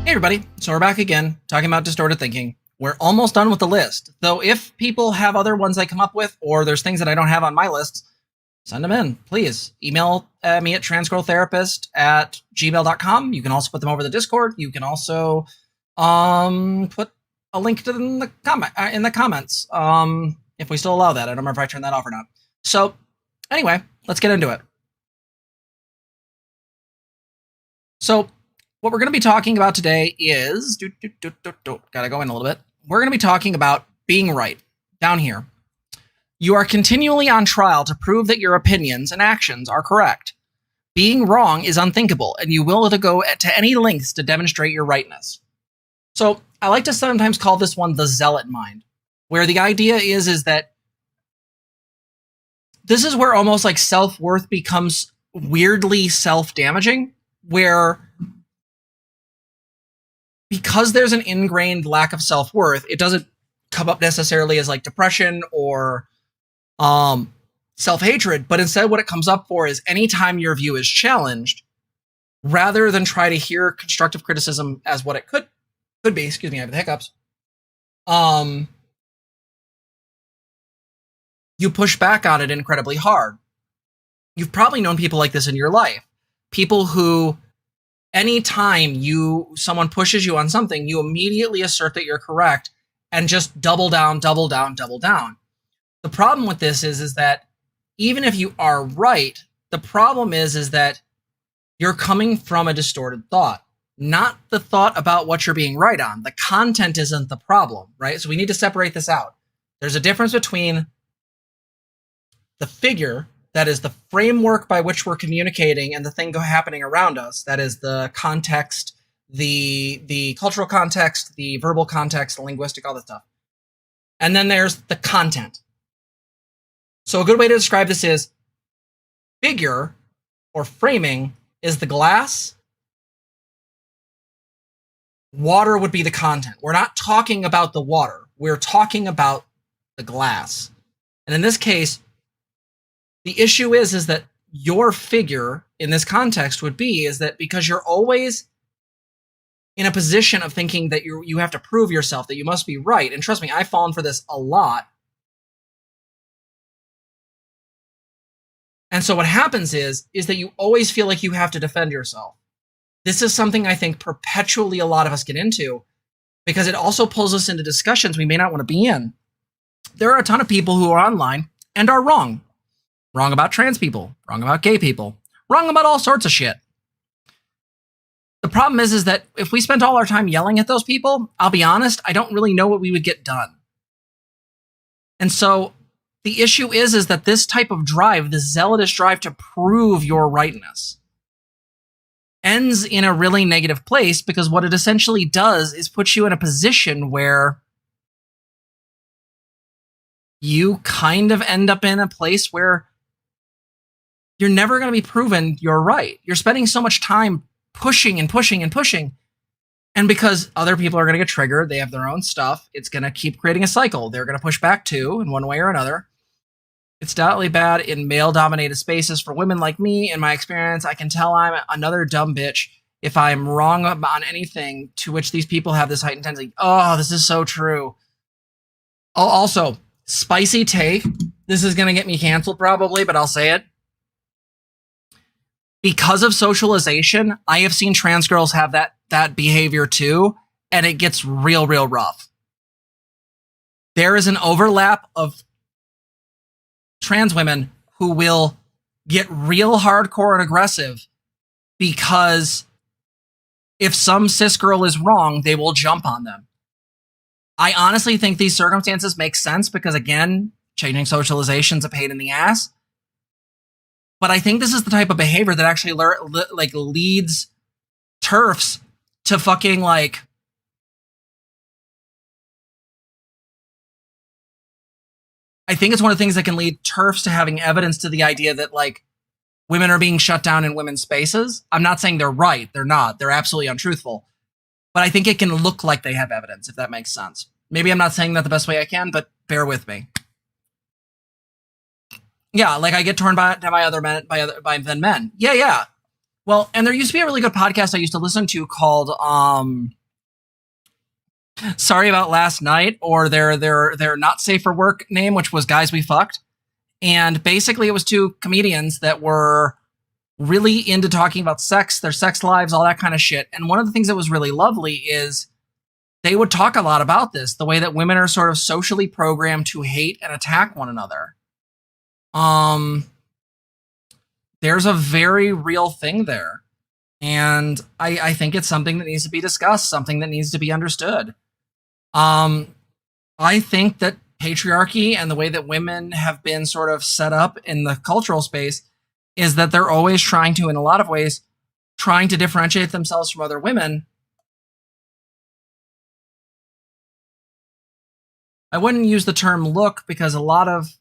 Hey everybody, so we're back again, talking about distorted thinking. We're almost done with the list, though if people have other ones they come up with, or there's things that I don't have on my lists, send them in, please. Email me at transgirltherapist@gmail.com. You can also put them over the Discord. You can also put a link to them in the comments, if we still allow that. I don't remember if I turned that off or not. So anyway, let's get into it. So what we're going to be talking about today is, gotta go in a little bit. We're going to be talking about being right, down here. You are continually on trial to prove that your opinions and actions are correct. Being wrong is unthinkable, and you will go to any lengths to demonstrate your rightness. So I like to sometimes call this one the zealot mind, where the idea is that this is where almost like self-worth becomes weirdly self-damaging, where because there's an ingrained lack of self-worth, it doesn't come up necessarily as like depression or self-hatred, but instead what it comes up for is anytime your view is challenged, rather than try to hear constructive criticism as what it could be, excuse me, I have the hiccups, you push back on it incredibly hard. You've probably known people like this in your life. People who, anytime someone pushes you on something, you immediately assert that you're correct and just double down. The problem with this is that even if you are right, the problem is that you're coming from a distorted thought, not the thought about what you're being right on. The content isn't the problem, right? So we need to separate this out. There's a difference between the figure, that is the framework by which we're communicating, and the thing happening around us, that is the context, the cultural context, the verbal context, the linguistic, all that stuff. And then there's the content. So a good way to describe this is figure or framing is the glass. Water would be the content. We're not talking about the water. We're talking about the glass. And in this case, the issue is that your figure in this context would be is that because you're always in a position of thinking that you have to prove yourself, that you must be right. And trust me, I've fallen for this a lot. And so what happens is that you always feel like you have to defend yourself. This is something I think perpetually a lot of us get into, because it also pulls us into discussions we may not want to be in. There are a ton of people who are online and are wrong. Wrong about trans people, wrong about gay people, wrong about all sorts of shit. The problem is that if we spent all our time yelling at those people, I'll be honest, I don't really know what we would get done. And so the issue is that this type of drive, this zealotous drive to prove your rightness, ends in a really negative place, because what it essentially does is put you in a position where you kind of end up in a place where you're never going to be proven you're right. You're spending so much time pushing. And because other people are going to get triggered, they have their own stuff, it's going to keep creating a cycle. They're going to push back too, in one way or another. It's doubly bad in male-dominated spaces. For women like me, in my experience, I can tell I'm another dumb bitch if I'm wrong on anything to which these people have this heightened tendency. Oh, this is so true. Oh, also, spicy take. This is going to get me canceled probably, but I'll say it. Because of socialization, I have seen trans girls have that behavior too, and it gets real rough. There is an overlap of trans women who will get real hardcore and aggressive because if some cis girl is wrong, they will jump on them. I honestly think these circumstances make sense because, again, changing socialization is a pain in the ass. But I think this is the type of behavior that actually leads TERFs to fucking like I think it's one of the things that can lead TERFs to having evidence to the idea that like women are being shut down in women's spaces. I'm not saying they're right. They're not. They're absolutely untruthful. But I think it can look like they have evidence, if that makes sense. Maybe I'm not saying that the best way I can, but bear with me. Yeah, like I get torn by other men, by men. Yeah. Well, and there used to be a really good podcast I used to listen to called Sorry about last night, or their not safe for work name, which was Guys We Fucked. And basically it was two comedians that were really into talking about sex, their sex lives, all that kind of shit. And one of the things that was really lovely is they would talk a lot about this, the way that women are sort of socially programmed to hate and attack one another. There's a very real thing there. And I think it's something that needs to be discussed, something that needs to be understood. I think that patriarchy and the way that women have been sort of set up in the cultural space is that they're always trying to, in a lot of ways, trying to differentiate themselves from other women. I wouldn't use the term look because a lot of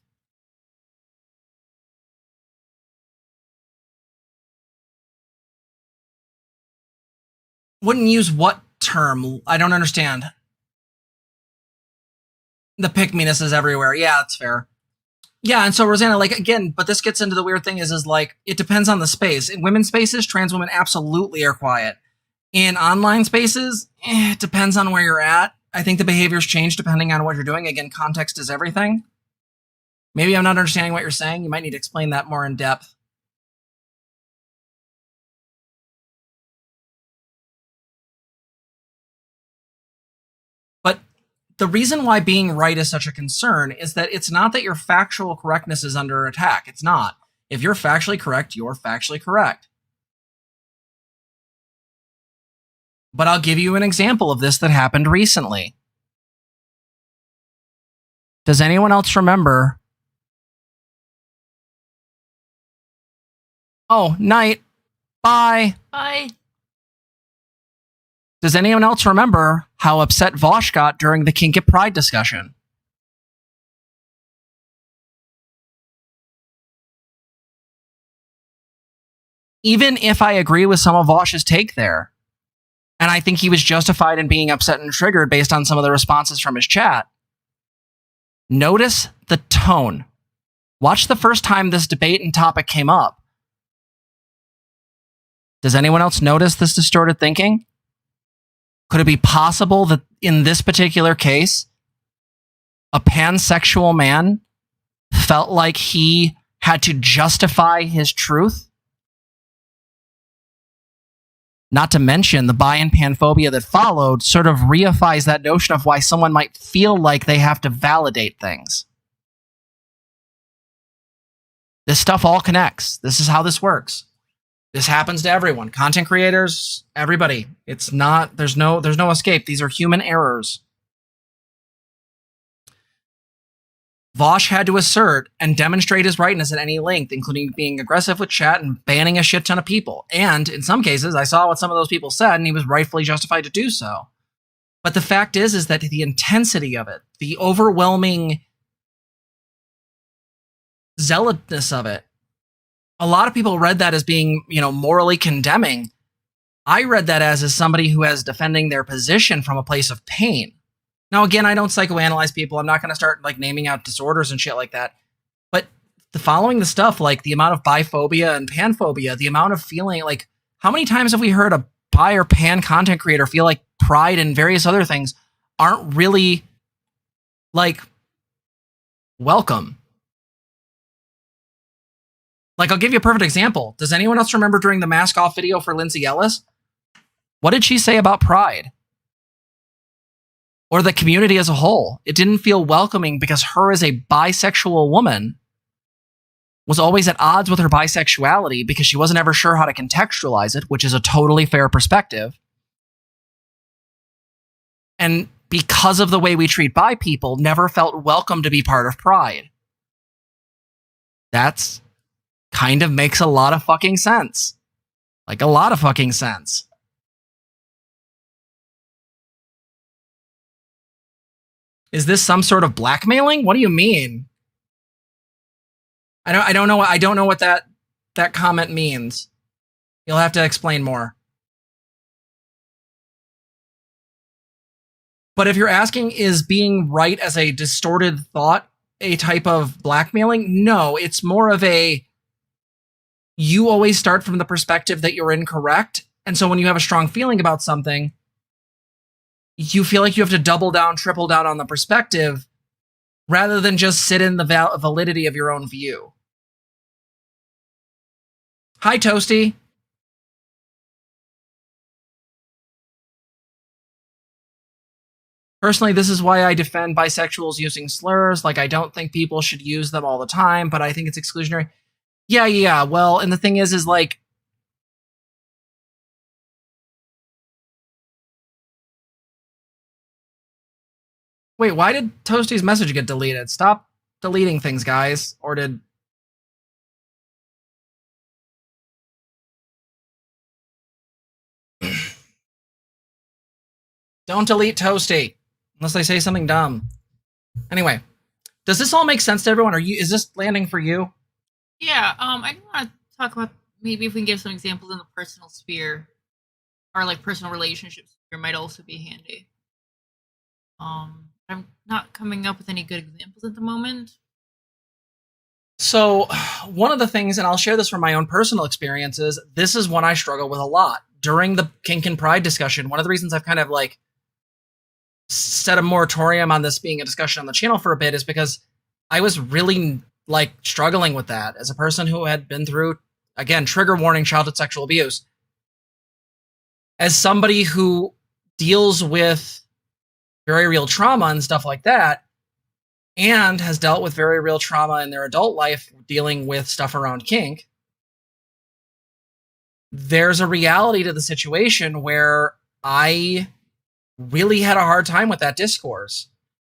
wouldn't use what term? I don't understand. The pick-me-ness is everywhere. Yeah, that's fair. Yeah, and so Rosanna, like again, but this gets into the weird thing is like it depends on the space. In women's spaces, trans women absolutely are quiet. In online spaces, it depends on where you're at. I think the behaviors change depending on what you're doing. Again, context is everything. Maybe I'm not understanding what you're saying. You might need to explain that more in depth. But the reason why being right is such a concern is that it's not that your factual correctness is under attack. It's not. If you're factually correct, you're factually correct. But I'll give you an example of this that happened recently. Does anyone else remember? Oh, night. Bye. Bye. Does anyone else remember how upset Vosh got during the Kink at Pride discussion? Even if I agree with some of Vosh's take there, and I think he was justified in being upset and triggered based on some of the responses from his chat, notice the tone. Watch the first time this debate and topic came up. Does anyone else notice this distorted thinking? Could it be possible that in this particular case, a pansexual man felt like he had to justify his truth? Not to mention the bi and panphobia that followed sort of reifies that notion of why someone might feel like they have to validate things. This stuff all connects. This is how this works. This happens to everyone. Content creators, everybody. It's not, there's no escape. These are human errors. Vosh had to assert and demonstrate his rightness at any length, including being aggressive with chat and banning a shit ton of people. And in some cases, I saw what some of those people said, and he was rightfully justified to do so. But the fact is that the intensity of it, the overwhelming zealotness of it, a lot of people read that as being, morally condemning. I read that as somebody who is defending their position from a place of pain. Now, again, I don't psychoanalyze people. I'm not going to start naming out disorders and shit like that. But following the stuff, like the amount of biphobia and panphobia, the amount of feeling, like how many times have we heard a bi or pan content creator feel like pride and various other things aren't really welcome? I'll give you a perfect example. Does anyone else remember during the mask off video for Lindsay Ellis? What did she say about pride? Or the community as a whole? It didn't feel welcoming because her as a bisexual woman was always at odds with her bisexuality because she wasn't ever sure how to contextualize it, which is a totally fair perspective. And because of the way we treat bi people, never felt welcome to be part of pride. That's kind of makes a lot of fucking sense. A lot of fucking sense. Is this some sort of blackmailing? What do you mean? I don't know what that comment means. You'll have to explain more. But if you're asking, is being right as a distorted thought a type of blackmailing? No, it's more of you always start from the perspective that you're incorrect. And so when you have a strong feeling about something, you feel like you have to double down, triple down on the perspective rather than just sit in the validity of your own view. Hi, Toasty. Personally, this is why I defend bisexuals using slurs. Like, I don't think people should use them all the time, but I think it's exclusionary. Yeah. Well, and the thing is like, wait, why did Toasty's message get deleted? Stop deleting things, guys. Or did... Don't delete Toasty unless they say something dumb. Anyway, does this all make sense to everyone? Is this landing for you? Yeah, I do want to talk about maybe if we can give some examples in the personal sphere or like personal relationships sphere might also be handy. I'm not coming up with any good examples at the moment. So one of the things, and I'll share this from my own personal experiences, this is one I struggle with a lot. During the kink and pride discussion, one of the reasons I've kind of like set a moratorium on this being a discussion on the channel for a bit is because I was really like struggling with that as a person who had been through, again, trigger warning, childhood sexual abuse. As somebody who deals with very real trauma and stuff like that, and has dealt with very real trauma in their adult life dealing with stuff around kink, there's a reality to the situation where I really had a hard time with that discourse.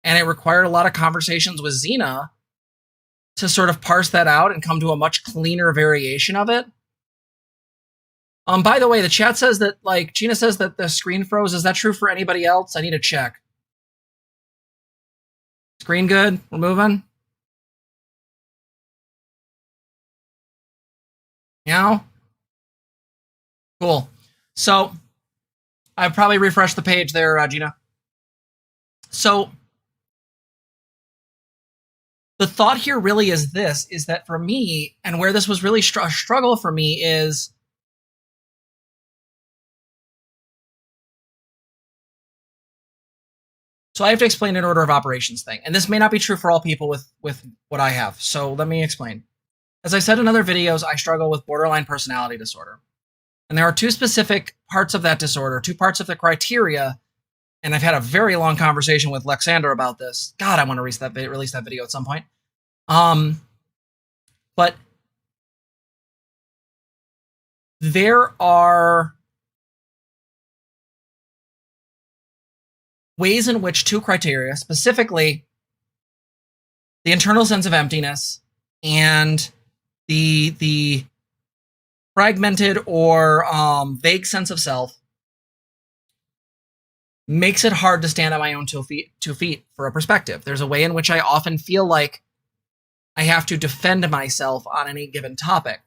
And it required a lot of conversations with Xena to sort of parse that out and come to a much cleaner variation of it. By the way, the chat says that, like, Gina says that the screen froze. Is that true for anybody else? I need to check. Screen good? We're moving? Now? Cool. So, I probably refreshed the page there, Gina. So, the thought here really is this, is that for me, and where this was really a struggle for me is, so I have to explain an order of operations thing. And this may not be true for all people with what I have. So let me explain. As I said in other videos, I struggle with borderline personality disorder. And there are two specific parts of that disorder, two parts of the criteria. And I've had a very long conversation with Lexander about this. God, I want to release that video at some point. But there are ways in which two criteria, specifically the internal sense of emptiness and the fragmented or vague sense of self, makes it hard to stand on my own 2 feet for a perspective. There's a way in which I often feel like I have to defend myself on any given topic.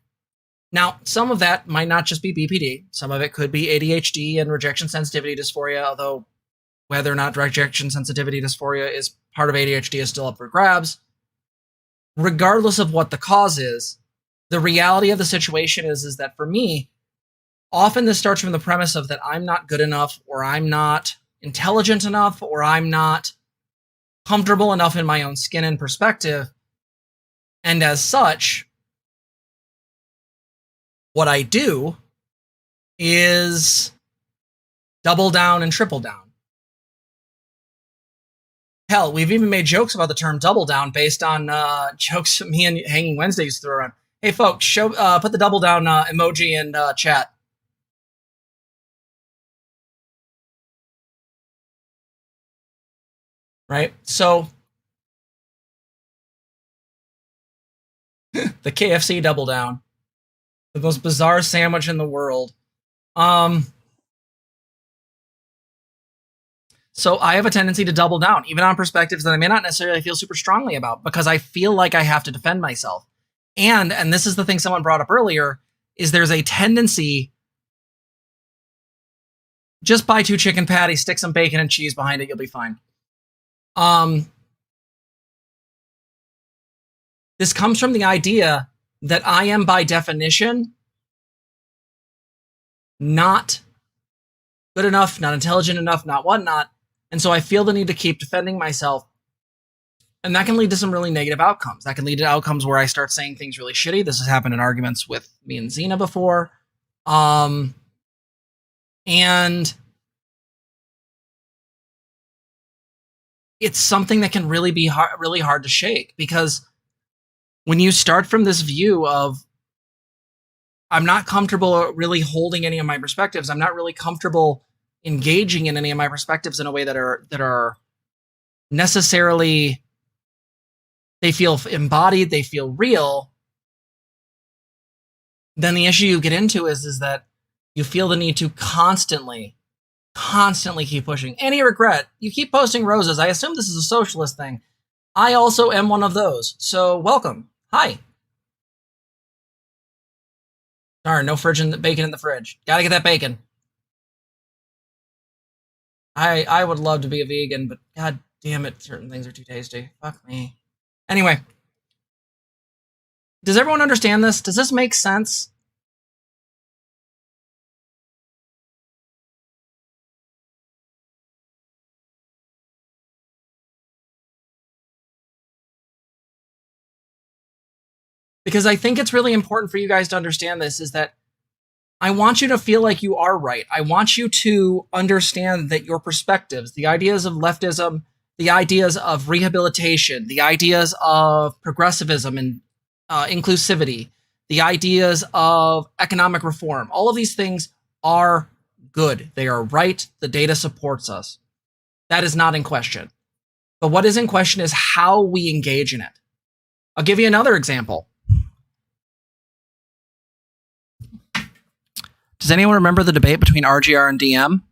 Now, some of that might not just be BPD. Some of it could be ADHD and rejection sensitivity dysphoria, although whether or not rejection sensitivity dysphoria is part of ADHD is still up for grabs. Regardless of what the cause is, the reality of the situation is that for me, often this starts from the premise of that I'm not good enough, or I'm not intelligent enough, or I'm not comfortable enough in my own skin and perspective. And as such, what I do is double down and triple down. Hell, we've even made jokes about the term double down based on jokes me and Hanging Wednesday used to throw around. Hey, folks, put the double down emoji in chat. Right? So, the KFC double down. The most bizarre sandwich in the world. So I have a tendency to double down, even on perspectives that I may not necessarily feel super strongly about, because I feel like I have to defend myself. And this is the thing someone brought up earlier, is there's a tendency, just buy 2 chicken patties, stick some bacon and cheese behind it, you'll be fine. This comes from the idea that I am, by definition, not good enough, not intelligent enough, not whatnot, And so I feel the need to keep defending myself. And that can lead to some really negative outcomes. That can lead to outcomes where I start saying things really shitty. This has happened in arguments with me and Xena before. And it's something that can really be really hard to shake, because when you start from this view of, I'm not comfortable really holding any of my perspectives, I'm not really comfortable engaging in any of my perspectives in a way that are necessarily, they feel embodied, they feel real, then the issue you get into is that you feel the need to constantly keep pushing. Any regret, you keep posting roses. I assume this is a socialist thing. I also am one of those. So welcome. Hi. Darn, no bacon in the fridge. Gotta get that bacon. I would love to be a vegan, but god damn it, certain things are too tasty. Fuck me. Anyway. Does everyone understand this? Does this make sense? Because I think it's really important for you guys to understand this, is that I want you to feel like you are right. I want you to understand that your perspectives, the ideas of leftism, the ideas of rehabilitation, the ideas of progressivism and inclusivity, the ideas of economic reform, all of these things are good. They are right. The data supports us. That is not in question. But what is in question is how we engage in it. I'll give you another example. Does anyone remember the debate between RGR and DM?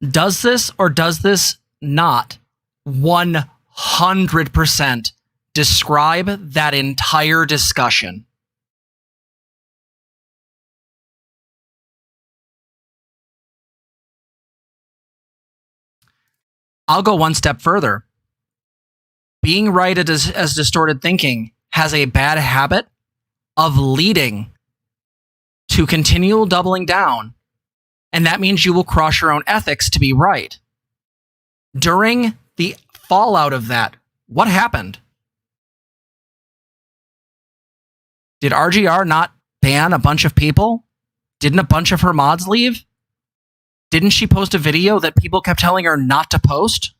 Does this or does this not 100% describe that entire discussion? I'll go one step further. Being right as distorted thinking has a bad habit of leading to continual doubling down, and that means you will cross your own ethics to be right. During the fallout of that, what happened? Did RGR not ban a bunch of people? Didn't a bunch of her mods leave? Didn't she post a video that people kept telling her not to post?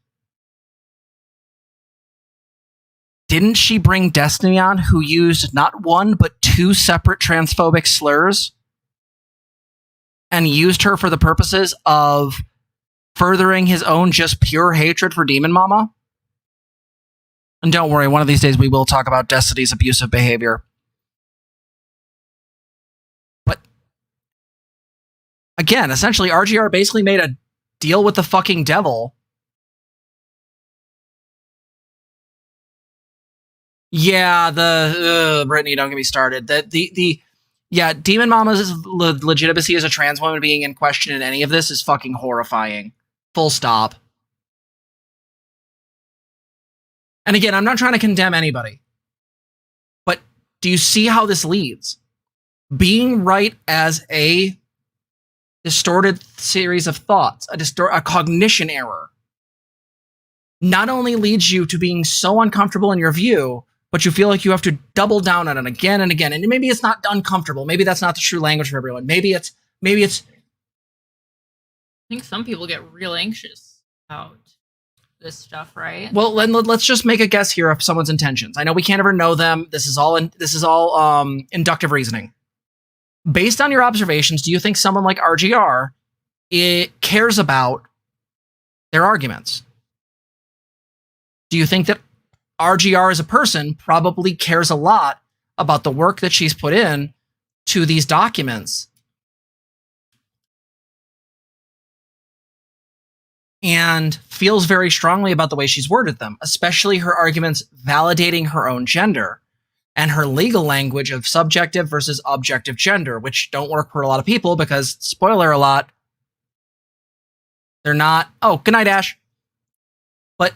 Didn't she bring Destiny on, who used not one, but two separate transphobic slurs? And used her for the purposes of furthering his own just pure hatred for Demon Mama? And don't worry, one of these days we will talk about Destiny's abusive behavior. But again, essentially, RGR basically made a deal with the fucking devil. Yeah, Brittany, don't get me started. Yeah, Demon Mama's legitimacy as a trans woman being in question in any of this is fucking horrifying. Full stop. And again, I'm not trying to condemn anybody. But do you see how this leads? Being right as a distorted series of thoughts, a cognition error, not only leads you to being so uncomfortable in your view, but you feel like you have to double down on it again and again. And maybe it's not uncomfortable. Maybe that's not the true language for everyone. Maybe it's. I think some people get real anxious about this stuff, right? Well, let's just make a guess here of someone's intentions. I know we can't ever know them. This is all inductive reasoning. Based on your observations, do you think someone like RGR cares about their arguments? Do you think that RGR as a person probably cares a lot about the work that she's put in to these documents and feels very strongly about the way she's worded them, especially her arguments validating her own gender and her legal language of subjective versus objective gender, which don't work for a lot of people because, spoiler alert, they're not. Oh, good night, Ash. But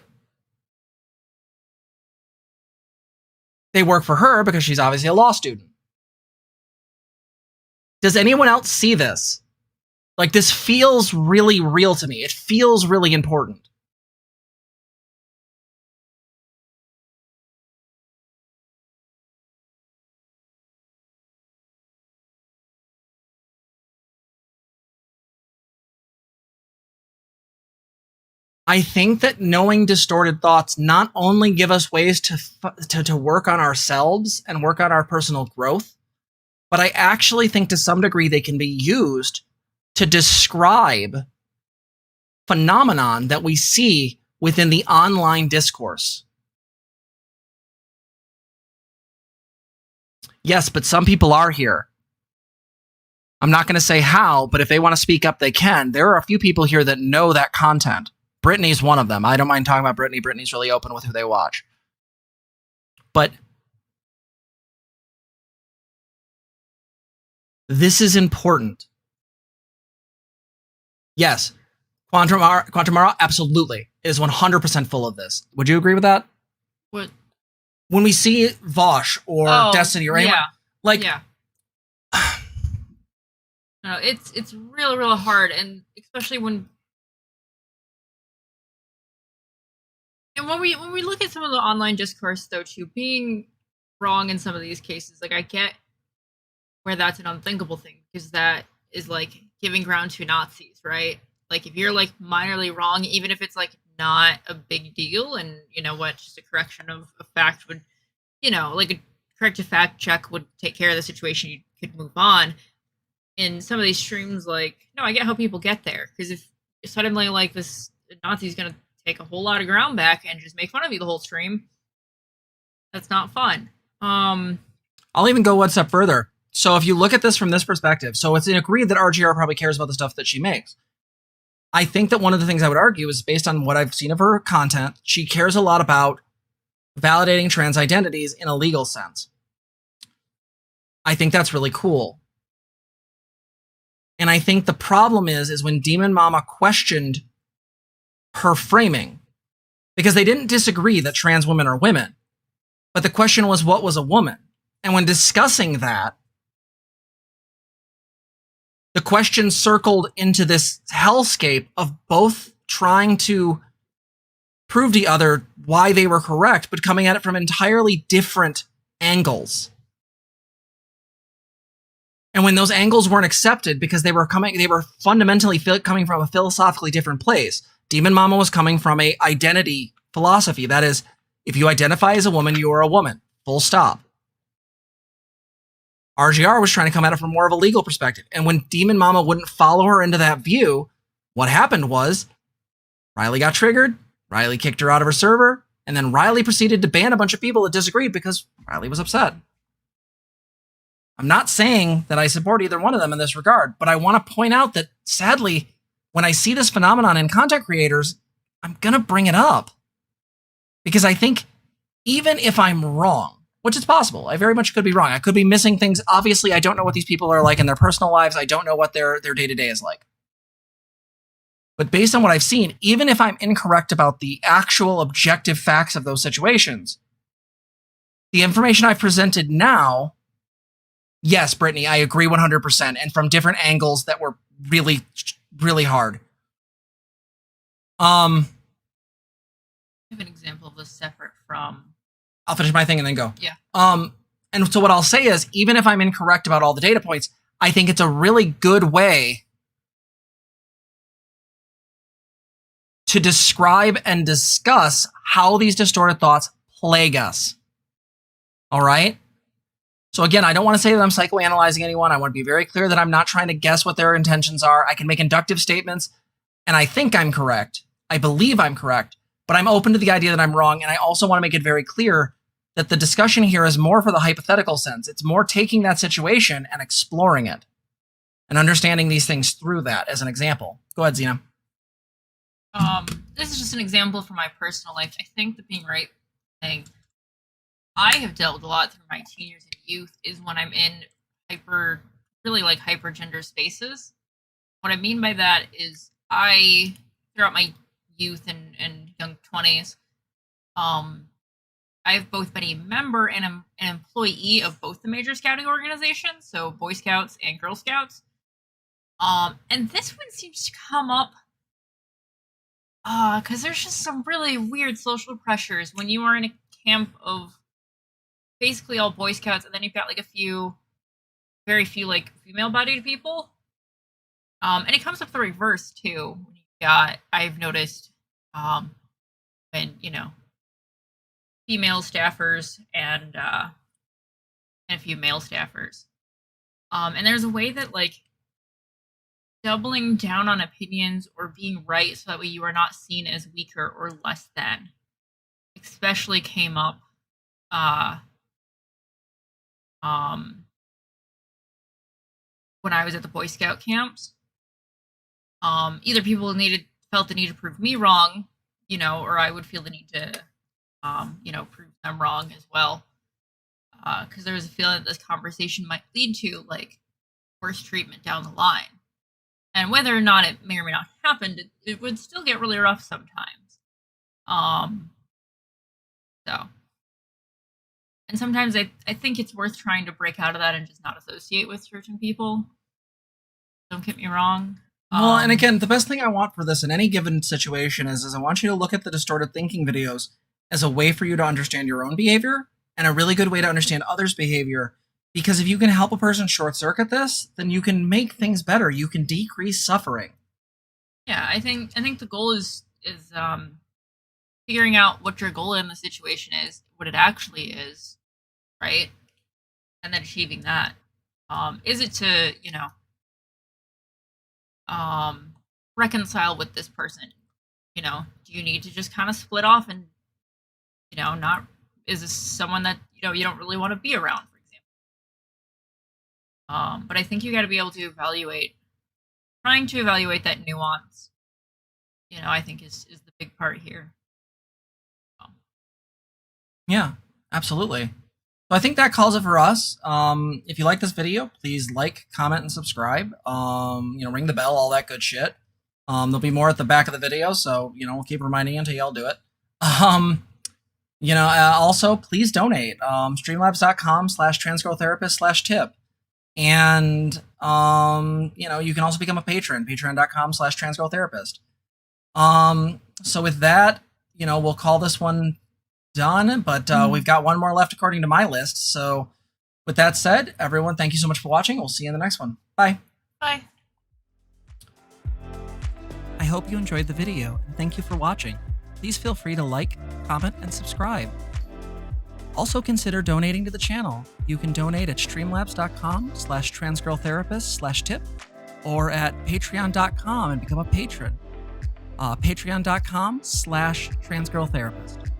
they work for her because she's obviously a law student. Does anyone else see this? Like, this feels really real to me. It feels really important. I think that knowing distorted thoughts not only give us ways to work on ourselves and work on our personal growth, but I actually think to some degree they can be used to describe phenomenon that we see within the online discourse. Yes, but some people are here. I'm not going to say how, but if they want to speak up, they can. There are a few people here that know that content. Brittany's one of them. I don't mind talking about Brittany. Brittany's really open with who they watch. But this is important. Yes, Quantum Mara absolutely is 100% full of this. Would you agree with that? What? When we see Vosh or Destiny or anyone, like, yeah. No, it's real hard, and especially when we look at some of the online discourse, though, too, being wrong in some of these cases, like, I get where that's an unthinkable thing, because that is like giving ground to Nazis, right? Like, if you're like minorly wrong, even if it's like not a big deal, and you know what, just a correction of a fact would, you know, like a corrective fact check would take care of the situation, you could move on. In some of these streams, like, no, I get how people get there, because if suddenly like this Nazi's gonna take a whole lot of ground back and just make fun of you the whole stream, that's not fun. I'll even go one step further. So if you look at this from this perspective, so it's agreed that RGR probably cares about the stuff that she makes. I think that one of the things I would argue is, based on what I've seen of her content, she cares a lot about validating trans identities in a legal sense. I think that's really cool. And I think the problem is when Demon Mama questioned her framing, because they didn't disagree that trans women are women, but the question was, what was a woman? And when discussing that, the question circled into this hellscape of both trying to prove to the other why they were correct, but coming at it from entirely different angles. And when those angles weren't accepted because they were fundamentally coming from a philosophically different place. Demon Mama was coming from a identity philosophy. That is, if you identify as a woman, you are a woman. Full stop. RGR was trying to come at it from more of a legal perspective. And when Demon Mama wouldn't follow her into that view, what happened was Riley got triggered, Riley kicked her out of her server, and then Riley proceeded to ban a bunch of people that disagreed because Riley was upset. I'm not saying that I support either one of them in this regard, but I want to point out that, sadly, when I see this phenomenon in content creators, I'm going to bring it up. Because I think even if I'm wrong, which is possible, I very much could be wrong. I could be missing things. Obviously, I don't know what these people are like in their personal lives. I don't know what their day-to-day is like. But based on what I've seen, even if I'm incorrect about the actual objective facts of those situations, the information I've presented now, yes, Brittany, I agree 100%, and from different angles that were really, really hard. I have an example of this separate from... I'll finish my thing and then go. Yeah. And so what I'll say is, even if I'm incorrect about all the data points, I think it's a really good way to describe and discuss how these distorted thoughts plague us. All right? So again, I don't want to say that I'm psychoanalyzing anyone. I want to be very clear that I'm not trying to guess what their intentions are. I can make inductive statements, and I think I'm correct. I believe I'm correct, but I'm open to the idea that I'm wrong, and I also want to make it very clear that the discussion here is more for the hypothetical sense. It's more taking that situation and exploring it and understanding these things through that as an example. Go ahead, Zena. This is just an example from my personal life. I think the being right thing I have dealt with a lot through my teen years and youth is when I'm in really hyper gender spaces. What I mean by that is throughout my youth and young 20s, I've both been a member and an employee of both the major scouting organizations, so Boy Scouts and Girl Scouts. And this one seems to come up because there's just some really weird social pressures when you are in a camp of basically all Boy Scouts, and then you've got like very few like female-bodied people. And it comes up the reverse too. When I've noticed, when female staffers and a few male staffers, and there's a way that like doubling down on opinions or being right so that way you are not seen as weaker or less than, especially came up when I was at the Boy Scout camps. Either people felt the need to prove me wrong, or I would feel the need to prove them wrong as well, because there was a feeling that this conversation might lead to like worse treatment down the line. And whether or not it may or may not happen, it would still get really rough sometimes. And sometimes I think it's worth trying to break out of that and just not associate with certain people. Don't get me wrong. Well, and again, the best thing I want for this in any given situation is I want you to look at the distorted thinking videos as a way for you to understand your own behavior and a really good way to understand others' behavior. Because if you can help a person short circuit this, then you can make things better. You can decrease suffering. Yeah, I think the goal is figuring out what your goal in the situation is, what it actually is, right? And then achieving that. Is it to, reconcile with this person? Do you need to just kind of split off and, is this someone that, you don't really want to be around, for example? But I think you got to be able to trying to evaluate that nuance, I think is the big part here. Yeah, absolutely. So I think that calls it for us. If you like this video, please like, comment, and subscribe. Ring the bell, all that good shit. There'll be more at the back of the video, so, we'll keep reminding you until y'all do it. Also, please donate. Streamlabs.com/transgrowtherapist/tip. And, you can also become a patron, patreon.com/transgrowtherapist. So with that, we'll call this one done, but we've got one more left according to my list. So with that said, everyone, thank you so much for watching. We'll see you in the next one. Bye. Bye. I hope you enjoyed the video, and thank you for watching. Please feel free to like, comment, and subscribe. Also consider donating to the channel. You can donate at streamlabs.com/transgirltherapist/tip or at patreon.com and become a patron. Patreon.com/transgirltherapist.